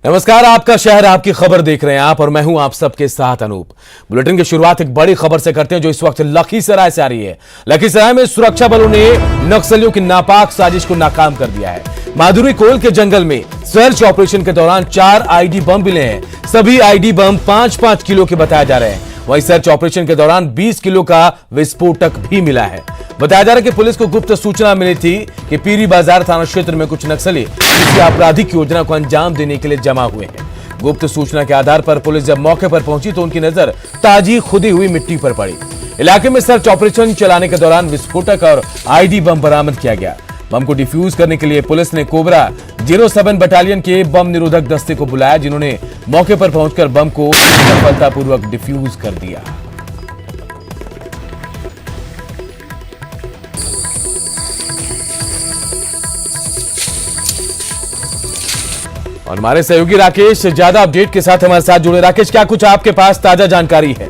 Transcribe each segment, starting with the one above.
नमस्कार, आपका शहर आपकी खबर देख रहे हैं आप और मैं हूं आप सबके साथ अनूप। बुलेटिन की शुरुआत एक बड़ी खबर से करते हैं जो इस वक्त लखीसराय से आ रही है। लखीसराय में सुरक्षा बलों ने नक्सलियों की नापाक साजिश को नाकाम कर दिया है। माधुरी कोल के जंगल में सर्च ऑपरेशन के दौरान 4 आईडी बम मिले हैं। सभी आईडी बम 5-5 किलो के बताए जा रहे हैं। वहीं सर्च ऑपरेशन के दौरान 20 किलो का विस्फोटक भी मिला है। बताया जा रहा है कि पुलिस को गुप्त सूचना मिली थी कि पीरी बाजार थाना क्षेत्र में कुछ नक्सली किसी आपराधिक योजना को अंजाम देने के लिए जमा हुए हैं। गुप्त सूचना के आधार पर पुलिस जब मौके पर पहुंची तो उनकी नजर ताजी खुदी हुई मिट्टी पर पड़ी। इलाके में सर्च ऑपरेशन चलाने के दौरान विस्फोटक और आईडी बम बरामद किया गया। बम को डिफ्यूज करने के लिए पुलिस ने कोबरा 07 बटालियन के बम निरोधक दस्ते को बुलाया, जिन्होंने मौके पर पहुंचकर बम को सफलतापूर्वक डिफ्यूज कर दिया। और हमारे सहयोगी राकेश ज्यादा अपडेट के साथ हमारे साथ जुड़े। राकेश, क्या कुछ आपके पास ताजा जानकारी है?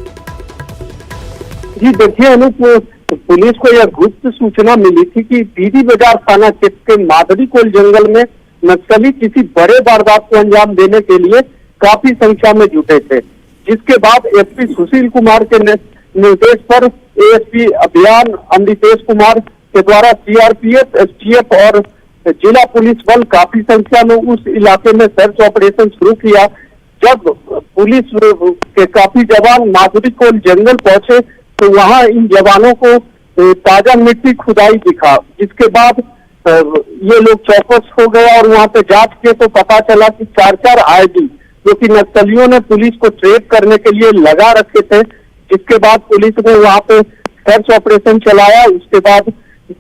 जी देखिए अनूप, पुलिस को यह गुप्त सूचना मिली थी कि पीरी बाजार थाना क्षेत्र के माधुरी कोल जंगल में नक्सली किसी बड़े वारदात को अंजाम देने के लिए काफी संख्या में जुटे थे, जिसके बाद एसपी सुशील कुमार के निर्देश पर एएसपी अभियान अमृतेश कुमार के द्वारा सीआरपीएफ, एसटीएफ और जिला पुलिस बल काफी संख्या में उस इलाके में सर्च ऑपरेशन शुरू किया। जब पुलिस के काफी जवान माधुरी कोल जंगल पहुंचे तो वहां इन जवानों को ताजा मिट्टी खुदाई दिखा, जिसके बाद ये लोग चौकस हो गए और वहां पे जांच किए तो पता चला कि 4 आईडी जो कि नक्सलियों ने पुलिस को ट्रेप करने के लिए लगा रखे थे। जिसके बाद पुलिस ने वहां पे सर्च ऑपरेशन चलाया। उसके बाद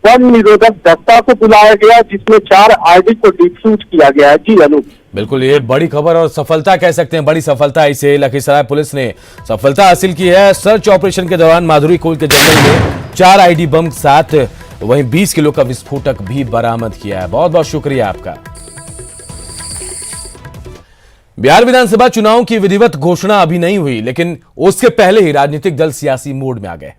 बम निरोधक दस्ता को बुलाया गया, जिसमें 4 आईडी को डिफ्यूज किया गया है। जी अनूप, बिल्कुल, ये बड़ी खबर और सफलता कह सकते हैं, बड़ी सफलता इसे लखीसराय पुलिस ने सफलता हासिल की है। सर्च ऑपरेशन के दौरान माधुरी कोल के जंगल में 4 आईडी बम के साथ वहीं 20 किलो का विस्फोटक भी बरामद किया है। बहुत बहुत शुक्रिया आपका। बिहार विधानसभा चुनाव की विधिवत घोषणा अभी नहीं हुई, लेकिन उसके पहले ही राजनीतिक दल सियासी मोड में आ गए।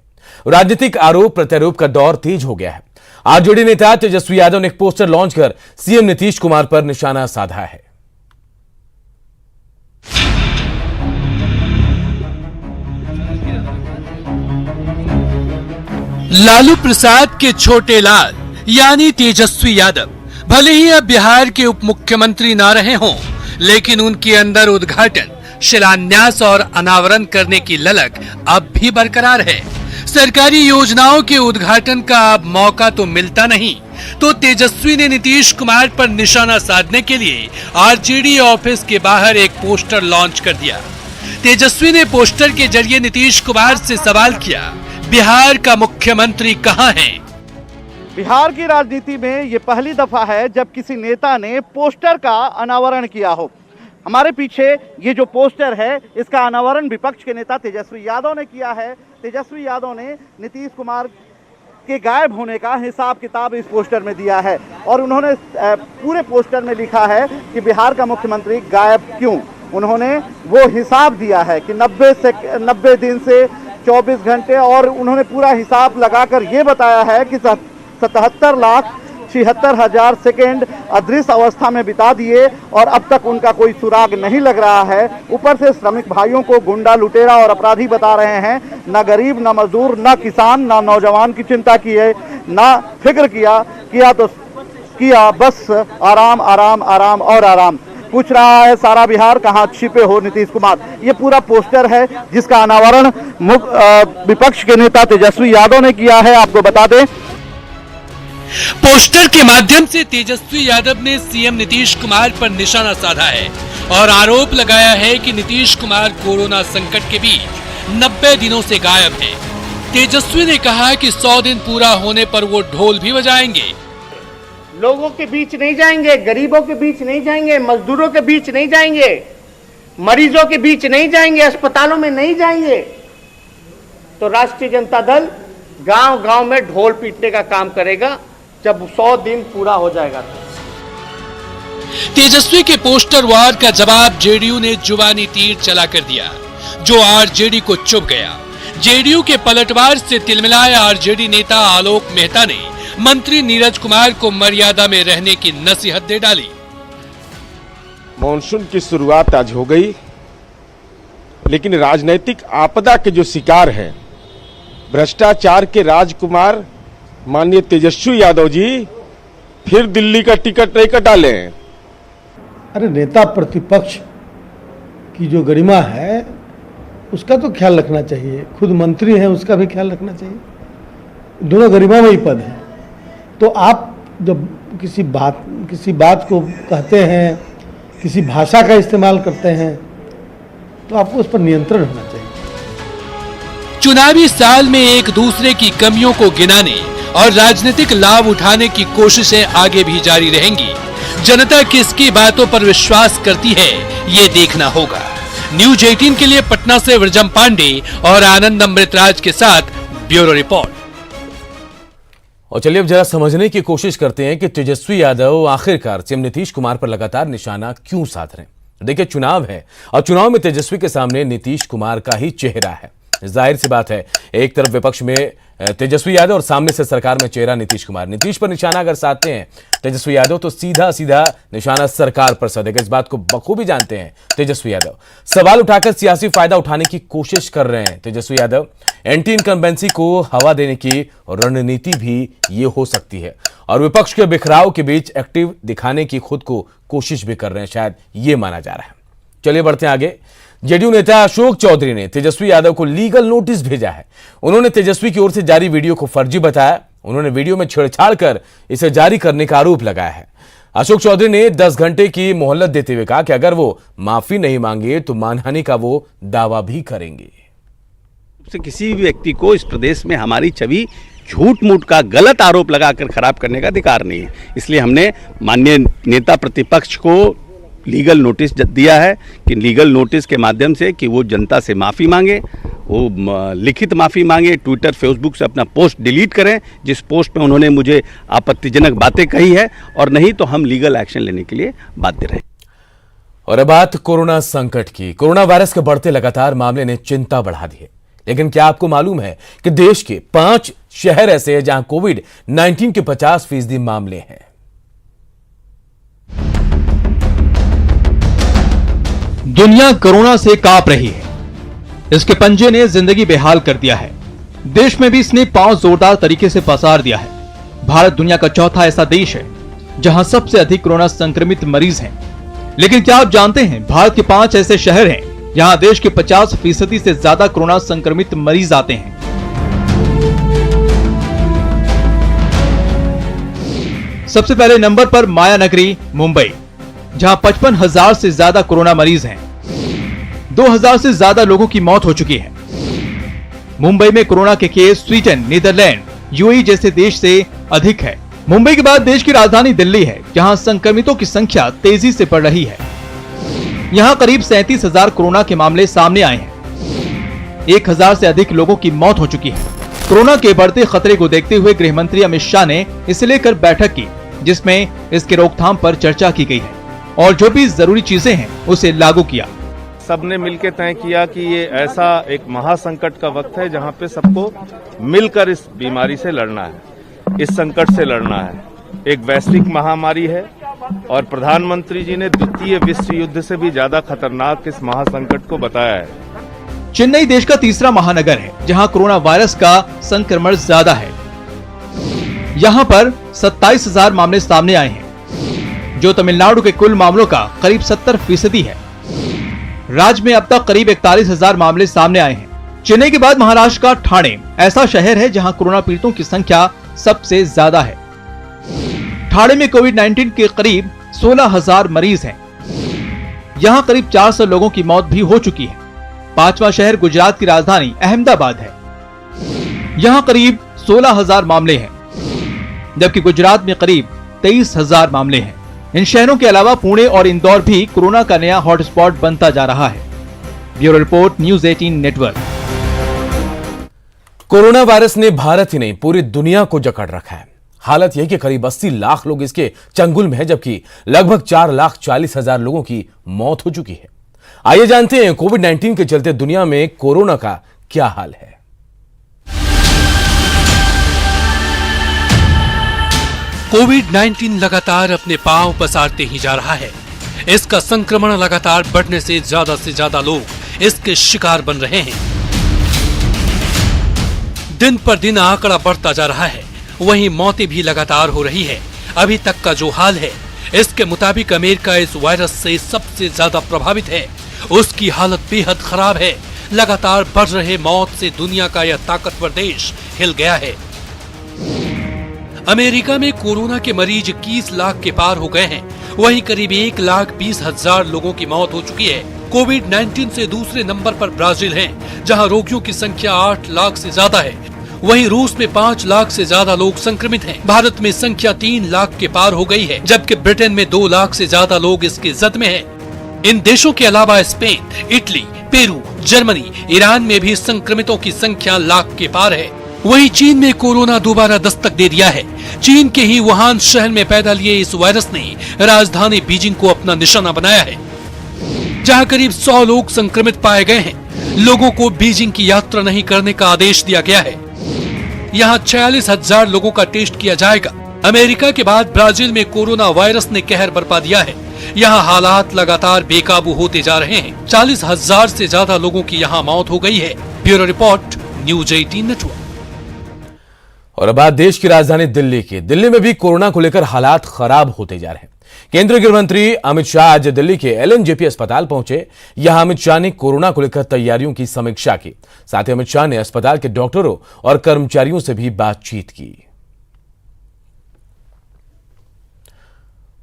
राजनीतिक आरोप प्रत्यारोप का दौर तेज हो गया है। आरजेडी नेता तेजस्वी यादव ने एक पोस्टर लॉन्च कर सीएम नीतीश कुमार पर निशाना साधा है। लालू प्रसाद के छोटे लाल यानी तेजस्वी यादव भले ही अब बिहार के उप मुख्यमंत्री ना रहे हों, लेकिन उनके अंदर उद्घाटन, शिलान्यास और अनावरण करने की ललक अब भी बरकरार है। सरकारी योजनाओं के उद्घाटन का अब मौका तो मिलता नहीं, तो तेजस्वी ने नीतीश कुमार पर निशाना साधने के लिए आरजेडी ऑफिस के बाहर एक पोस्टर लॉन्च कर दिया। तेजस्वी ने पोस्टर के जरिए नीतीश कुमार से सवाल किया, बिहार का मुख्यमंत्री कहां है? बिहार की राजनीति में ये पहली दफा है जब किसी नेता ने पोस्टर का अनावरण किया हो। हमारे पीछे ये जो पोस्टर है, इसका अनावरण विपक्ष के नेता तेजस्वी यादव ने किया है। तेजस्वी यादव ने नीतीश कुमार के गायब होने का हिसाब किताब इस पोस्टर में दिया है और उन्होंने पूरे पोस्टर में लिखा है कि बिहार का मुख्यमंत्री गायब क्यों। उन्होंने वो हिसाब दिया है कि 90 दिन से 24 घंटे, और उन्होंने पूरा हिसाब लगाकर ये बताया है कि 77,76,000 सेकेंड अदृश्य अवस्था में बिता दिए और अब तक उनका कोई सुराग नहीं लग रहा है। ऊपर से श्रमिक भाइयों को गुंडा, लुटेरा और अपराधी बता रहे हैं। न गरीब, न मजदूर, न किसान, न नौजवान की चिंता की है, न फिक्र किया तो किया बस आराम आराम आराम और आराम। पूछ रहा है सारा बिहार कहाँ छिपे हो नीतीश कुमार। ये पूरा पोस्टर है जिसका अनावरण विपक्ष के नेता तेजस्वी यादव ने किया है। आपको बता दें, पोस्टर के माध्यम से तेजस्वी यादव ने सीएम नीतीश कुमार पर निशाना साधा है और आरोप लगाया है कि नीतीश कुमार कोरोना संकट के बीच 90 दिनों से गायब हैं। तेजस्वी ने कहा कि 100 दिन पूरा होने पर वो ढोल भी बजाएंगे। लोगों के बीच नहीं जाएंगे, गरीबों के बीच नहीं जाएंगे, मजदूरों के बीच नहीं जाएंगे, मरीजों के बीच नहीं जाएंगे, अस्पतालों में नहीं जाएंगे। तो राष्ट्रीय जनता दल गांव-गांव में ढोल पीटने का काम करेगा जब 100 दिन पूरा हो जाएगा। तेजस्वी के पोस्टर वार का जवाब जेडीयू ने जुबानी तीर चला कर दिया, जो आरजेडी को चुभ गया। जेडीयू के पलटवार से तिलमिलाए आरजेडी नेता आलोक मेहता ने मंत्री नीरज कुमार को मर्यादा में रहने की नसीहत दे डाली। मॉनसून की शुरुआत आज हो गई, लेकिन राजनीतिक आपदा के जो शिकार हैं भ्रष्टाचार के राजकुमार माननीय तेजस्वी यादव जी फिर दिल्ली का टिकट नहीं कटा ले। अरे नेता प्रतिपक्ष की जो गरिमा है उसका तो ख्याल रखना चाहिए, खुद मंत्री हैं उसका भी ख्याल रखना चाहिए, दोनों गरिमामयी पद हैं। तो आप जब किसी बात को कहते हैं, किसी भाषा का इस्तेमाल करते हैं, तो आपको उस पर नियंत्रण होना चाहिए। चुनावी साल में एक दूसरे की कमियों को गिनाने और राजनीतिक लाभ उठाने की कोशिशें आगे भी जारी रहेंगी। जनता किसकी बातों पर विश्वास करती है, ये देखना होगा। न्यूज 18 के लिए पटना से विरजम पांडे और आनंद अमृतराज के साथ ब्यूरो रिपोर्ट। और चलिए अब जरा समझने की कोशिश करते हैं कि तेजस्वी यादव आखिरकार सीएम नीतीश कुमार पर लगातार निशाना क्यों साध रहे हैं। देखिए, चुनाव है और चुनाव में तेजस्वी के सामने नीतीश कुमार का ही चेहरा है। जाहिर सी बात है, एक तरफ विपक्ष में तेजस्वी यादव और सामने से सरकार में चेहरा नीतीश कुमार। नीतीश पर निशाना अगर साधते हैं तेजस्वी यादव तो सीधा सीधा निशाना सरकार पर साधेगा। इस बात को बखूबी जानते हैं तेजस्वी यादव। सवाल उठाकर सियासी फायदा उठाने की कोशिश कर रहे हैं तेजस्वी यादव। एंटी इनकम्बेंसी को हवा देने की रणनीति भी ये हो सकती है और विपक्ष के बिखराव के बीच एक्टिव दिखाने की खुद को कोशिश भी कर रहे हैं, शायद ये माना जा रहा है। चलिए बढ़ते हैं आगे। जेडीयू नेता अशोक चौधरी ने तेजस्वी यादव को लीगल नोटिस भेजा है। उन्होंने तेजस्वी की ओर से जारी वीडियो को फर्जी बताया। उन्होंने वीडियो में छेड़छाड़ कर इसे जारी करने का आरोप लगाया है। अशोक चौधरी ने 10 घंटे की मोहलत देते हुए कहा कि अगर वो माफी नहीं मांगे तो मानहानि का वो दावा भी करेंगे। किसी भी व्यक्ति को इस प्रदेश में हमारी छवि झूठ मूठ का गलत आरोप लगाकर खराब करने का अधिकार नहीं है। इसलिए हमने माननीय नेता प्रतिपक्ष को लीगल नोटिस दिया है कि लीगल नोटिस के माध्यम से कि वो जनता से माफ़ी मांगे, वो लिखित माफ़ी मांगे, ट्विटर फेसबुक से अपना पोस्ट डिलीट करें जिस पोस्ट में उन्होंने मुझे आपत्तिजनक बातें कही है, और नहीं तो हम लीगल एक्शन लेने के लिए बाध्य रहें। और अब बात कोरोना संकट की। कोरोना वायरस के बढ़ते लगातार मामले ने चिंता बढ़ा दी है। लेकिन क्या आपको मालूम है कि देश के 5 शहर ऐसे हैं जहां कोविड-19 के 50% मामले हैं। दुनिया कोरोना से कांप रही है। इसके पंजे ने जिंदगी बेहाल कर दिया है। देश में भी इसने पांव जोरदार तरीके से पसार दिया है। भारत दुनिया का चौथा ऐसा देश है जहां सबसे अधिक कोरोना संक्रमित मरीज हैं। लेकिन क्या आप जानते हैं, भारत के 5 ऐसे शहर हैं जहां देश के 50% से ज्यादा कोरोना संक्रमित मरीज आते हैं। सबसे पहले नंबर पर माया नगरी मुंबई, जहां 55,000 से ज्यादा कोरोना मरीज हैं। 2,000 से ज्यादा लोगों की मौत हो चुकी है। मुंबई में कोरोना के केस स्वीडन, नीदरलैंड, यूएई जैसे देश से अधिक है। मुंबई के बाद देश की राजधानी दिल्ली है, जहां संक्रमितों की संख्या तेजी से बढ़ रही है। यहां करीब 37,000 कोरोना के मामले सामने आए हैं। 1,000 से अधिक लोगों की मौत हो चुकी है। कोरोना के बढ़ते खतरे को देखते हुए गृह मंत्री अमित शाह ने इसे लेकर बैठक की, जिसमें इसके रोकथाम पर चर्चा की गई है और जो भी जरूरी चीजें हैं उसे लागू किया। सबने मिलकर तय किया कि ये ऐसा एक महासंकट का वक्त है जहां पे सबको मिलकर इस बीमारी से लड़ना है, इस संकट से लड़ना है। एक वैश्विक महामारी है और प्रधानमंत्री जी ने द्वितीय विश्व युद्ध से भी ज्यादा खतरनाक इस महासंकट को बताया है। चेन्नई देश का तीसरा महानगर है जहां कोरोना वायरस का संक्रमण ज्यादा है। यहां पर 27,000 मामले सामने आए हैं, जो तमिलनाडु के कुल मामलों का करीब 70% है। राज्य में अब तक करीब 41,000 मामले सामने आए हैं। चेन्नई के बाद महाराष्ट्र का ठाणे ऐसा शहर है जहां कोरोना पीड़ितों की संख्या सबसे ज्यादा है। ठाणे में कोविड-19 के करीब 16,000 मरीज हैं। यहां करीब 400 लोगों की मौत भी हो चुकी है। 5वां शहर गुजरात की राजधानी अहमदाबाद है। यहां करीब 16,000 मामले हैं, जबकि गुजरात में करीब 23,000 मामले हैं। इन शहरों के अलावा पुणे और इंदौर भी कोरोना का नया हॉटस्पॉट बनता जा रहा है। Bureau report, news 18 network. Corona virus ने भारत ही नहीं पूरी दुनिया को जकड़ रखा है। हालत यह कि करीब 80 लाख लोग इसके चंगुल में है, जबकि लगभग 4,40,000 लोगों की मौत हो चुकी है। आइए जानते हैं कोविड-19 के चलते दुनिया में कोरोना का क्या हाल है। कोविड-19 लगातार अपने पांव पसारते ही जा रहा है। इसका संक्रमण लगातार बढ़ने से ज्यादा लोग इसके शिकार बन रहे हैं। दिन पर दिन आंकड़ा बढ़ता जा रहा है, वहीं मौतें भी लगातार हो रही है। अभी तक का जो हाल है, इसके मुताबिक अमेरिका इस वायरस से सबसे ज्यादा प्रभावित है। उसकी हालत बेहद खराब है। लगातार बढ़ रहे मौत से दुनिया का यह ताकतवर देश हिल गया है। अमेरिका में कोरोना के मरीज 21 लाख के पार हो गए हैं। वहीं करीब 1,20,000 लोगों की मौत हो चुकी है। कोविड-19 से दूसरे नंबर पर ब्राजील है, जहां रोगियों की संख्या 8 लाख से ज्यादा है। वहीं रूस में 5 लाख से ज्यादा लोग संक्रमित हैं। भारत में संख्या 3 लाख के पार हो गई है, जबकि ब्रिटेन में 2 लाख से ज्यादा लोग इसकी जद में हैं। इन देशों के अलावा Spain, Italy, Peru, Germany, Iran में भी संक्रमितों की संख्या लाख के पार है। वहीं चीन में कोरोना दोबारा दस्तक दे दिया है। चीन के ही वुहान शहर में पैदा लिए इस वायरस ने राजधानी बीजिंग को अपना निशाना बनाया है, जहां करीब 100 लोग संक्रमित पाए गए हैं। लोगों को बीजिंग की यात्रा नहीं करने का आदेश दिया गया है। यहाँ 46,000 लोगों का टेस्ट किया जाएगा। अमेरिका के बाद ब्राजील में कोरोना वायरस ने कहर बरपा दिया है। यहाँ हालात लगातार बेकाबू होते जा रहे हैं। 40,000 से ज्यादा लोगों की यहाँ मौत हो गई है। Bureau report, news 18 network. और अब बात देश की राजधानी दिल्ली की। दिल्ली में भी कोरोना को लेकर हालात खराब होते जा रहे हैं। केंद्रीय गृह मंत्री अमित शाह आज दिल्ली के एलएनजेपी अस्पताल पहुंचे। यहां अमित शाह ने कोरोना को लेकर तैयारियों की समीक्षा की। साथ ही अमित शाह ने अस्पताल के डॉक्टरों और कर्मचारियों से भी बातचीत की।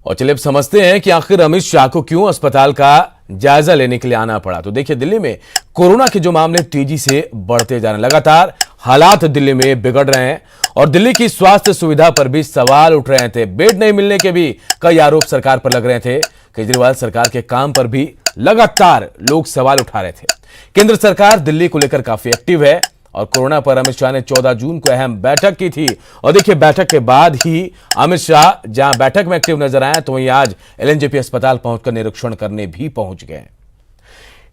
और चलिए अब समझते हैं कि आखिर अमित शाह को क्यों अस्पताल का जायजा लेने के लिए आना पड़ा। तो देखिए, दिल्ली में कोरोना के जो मामले तेजी से बढ़ते जा रहे हैं, लगातार हालात दिल्ली में बिगड़ रहे हैं और दिल्ली की स्वास्थ्य सुविधा पर भी सवाल उठ रहे थे। बेड नहीं मिलने के भी कई आरोप सरकार पर लग रहे थे। केजरीवाल सरकार के काम पर भी लगातार लोग सवाल उठा रहे थे। केंद्र सरकार दिल्ली को लेकर काफी एक्टिव है और कोरोना पर अमित शाह ने 14 जून को अहम बैठक की थी। और देखिए, बैठक के बाद ही अमित शाह जहां बैठक में एक्टिव नजर आए, तो वहीं आज एलएनजेपी अस्पताल पहुंचकर निरीक्षण करने भी पहुंच गए।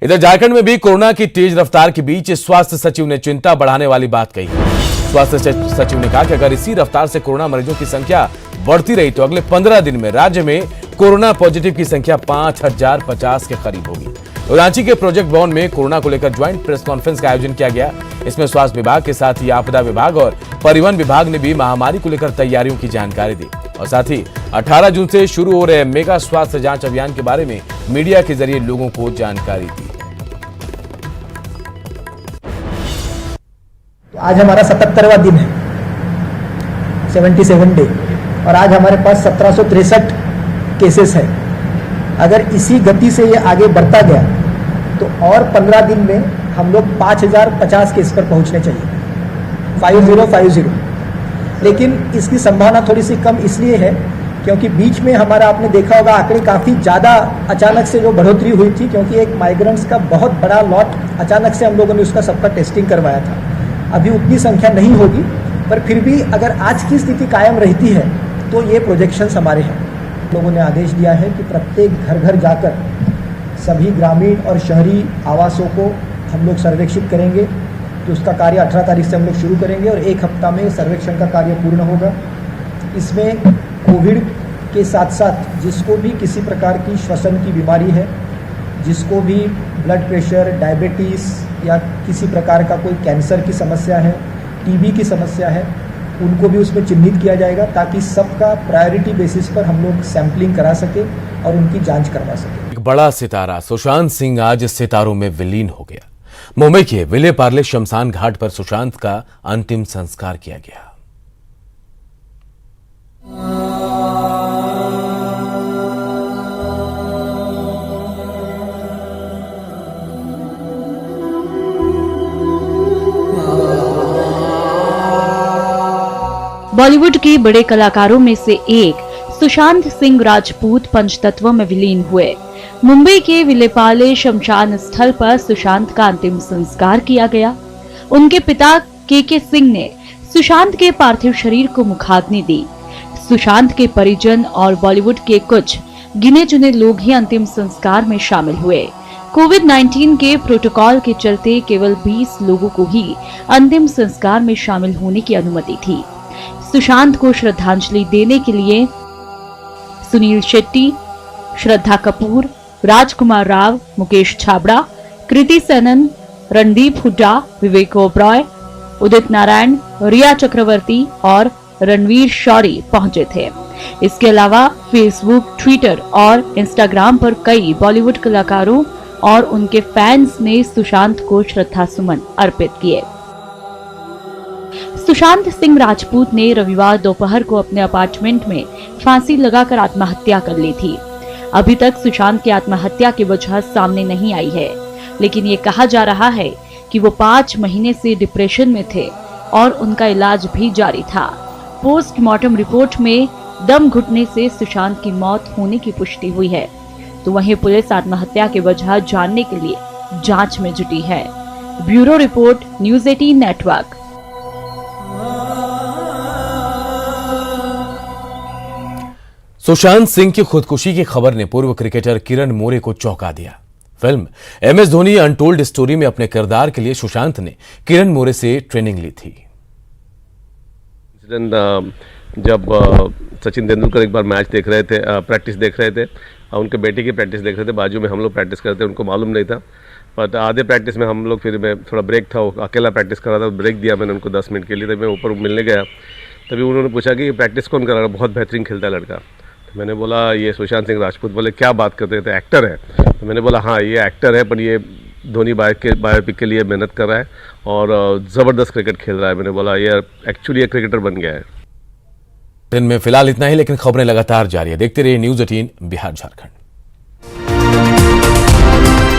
इधर झारखंड में भी कोरोना की तेज रफ्तार के बीच स्वास्थ्य सचिव ने चिंता बढ़ाने वाली बात कही। स्वास्थ्य सचिव ने कहा कि अगर इसी रफ्तार से कोरोना मरीजों की संख्या बढ़ती रही तो अगले 15 दिन में राज्य में कोरोना पॉजिटिव की संख्या 5,050 के करीब होगी। तो रांची के प्रोजेक्ट भवन में कोरोना को लेकर ज्वाइंट प्रेस कॉन्फ्रेंस का आयोजन किया गया। इसमें स्वास्थ्य विभाग के साथ ही आपदा विभाग और परिवहन विभाग ने भी महामारी को लेकर तैयारियों की जानकारी दी और साथ ही 18 जून से शुरू हो रहे मेगा स्वास्थ्य जांच अभियान के बारे में मीडिया के जरिए लोगों को जानकारी दी। आज हमारा 77वां दिन है, 77 डे, और आज हमारे पास 1763 केसेस है। अगर इसी गति से ये आगे बढ़ता गया तो और 15 दिन में हम लोग 5,050 केस पर पहुंचने चाहिए, 5050। लेकिन इसकी संभावना थोड़ी सी कम इसलिए है क्योंकि बीच में हमारा, आपने देखा होगा, आंकड़े काफ़ी ज़्यादा अचानक से जो बढ़ोतरी हुई थी, क्योंकि एक माइग्रेंट्स का बहुत बड़ा लॉट अचानक से हम लोगों ने उसका सबका टेस्टिंग करवाया था। अभी उतनी संख्या नहीं होगी, पर फिर भी अगर आज की स्थिति कायम रहती है तो ये प्रोजेक्शंस हमारे हैं। लोगों ने आदेश दिया है कि प्रत्येक घर घर जाकर सभी ग्रामीण और शहरी आवासों को हम लोग सर्वेक्षित करेंगे। तो उसका कार्य 18 तारीख से हम लोग शुरू करेंगे और 1 हफ्ता में सर्वेक्षण का कार्य पूर्ण होगा। इसमें कोविड के साथ साथ जिसको भी किसी प्रकार की श्वसन की बीमारी है, जिसको भी ब्लड प्रेशर, डायबिटीज़ या किसी प्रकार का कोई कैंसर की समस्या है, टीबी की समस्या है, उनको भी उसमें चिन्हित किया जाएगा ताकि सबका प्रायोरिटी बेसिस पर हम लोग सैंपलिंग करा सके और उनकी जांच करवा सके। एक बड़ा सितारा सुशांत सिंह आज सितारों में विलीन हो गया। मुंबई के विले पार्ले शमशान घाट पर सुशांत का अंतिम संस्कार किया गया। बॉलीवुड के बड़े कलाकारों में से एक सुशांत सिंह राजपूत पंचतत्व में विलीन हुए। मुंबई के विलेपाले शमशान स्थल पर सुशांत का अंतिम संस्कार किया गया। उनके पिता के सिंह ने सुशांत के पार्थिव शरीर को मुखाग्नि दी। सुशांत के परिजन और बॉलीवुड के कुछ गिने चुने लोग ही अंतिम संस्कार में शामिल हुए। कोविड-19 के प्रोटोकॉल के चलते केवल 20 लोगों को ही अंतिम संस्कार में शामिल होने की अनुमति थी। सुशांत को श्रद्धांजलि देने के लिए सुनील शेट्टी, श्रद्धा कपूर, राजकुमार राव, मुकेश छाबड़ा, कृति सेनन, रणदीप हुड्डा, विवेक ओबरॉय, उदित नारायण, रिया चक्रवर्ती और रणवीर शौरी पहुंचे थे। इसके अलावा फेसबुक, ट्विटर और इंस्टाग्राम पर कई बॉलीवुड कलाकारों और उनके फैंस ने सुशांत को श्रद्धा सुमन अर्पित किए। सुशांत सिंह राजपूत ने रविवार दोपहर को अपने अपार्टमेंट में फांसी लगाकर आत्महत्या कर ली थी। अभी तक सुशांत की आत्महत्या की वजह सामने नहीं आई है, लेकिन ये कहा जा रहा है कि वो 5 महीने से डिप्रेशन में थे और उनका इलाज भी जारी था। पोस्टमार्टम रिपोर्ट में दम घुटने से सुशांत की मौत होने की पुष्टि हुई है, तो वहीं पुलिस आत्महत्या की वजह जानने के लिए जांच में जुटी है। Bureau report, news 18 network. Sushant Singh की खुदकुशी की खबर ने पूर्व क्रिकेटर किरण मोरे को चौंका दिया। Film MS Dhoni untold story में अपने किरदार के लिए सुशांत ने किरण मोरे से ट्रेनिंग ली थी। जब सचिन तेंदुलकर एक बार मैच देख रहे थे, प्रैक्टिस देख रहे थे, उनके बेटे की प्रैक्टिस देख रहे थे, बाजू में हम लोग प्रैक्टिस करते थे, उनको मालूम नहीं था। बट आधे प्रैक्टिस में हम लोग, फिर मैं थोड़ा ब्रेक था, अकेला प्रैक्टिस कर रहा था, ब्रेक दिया मैंने उनको 10 मिनट के लिए। तब मैं ऊपर मिलने गया, तभी उन्होंने पूछा कि प्रैक्टिस कौन कर रहा है, बहुत बेहतरीन खेलता है लड़का। तो मैंने बोला ये सुशांत सिंह राजपूत। बोले क्या बात करते थे, एक्टर है? तो मैंने बोला हाँ ये एक्टर है, पर ये धोनी बायोपिक के लिए मेहनत कर रहा है और ज़बरदस्त क्रिकेट खेल रहा है। मैंने बोला ये एक्चुअली एक क्रिकेटर बन गया है। दिन में फिलहाल इतना ही, लेकिन खबरें लगातार जारी है। देखते रहिए न्यूज़ 18 बिहार झारखंड।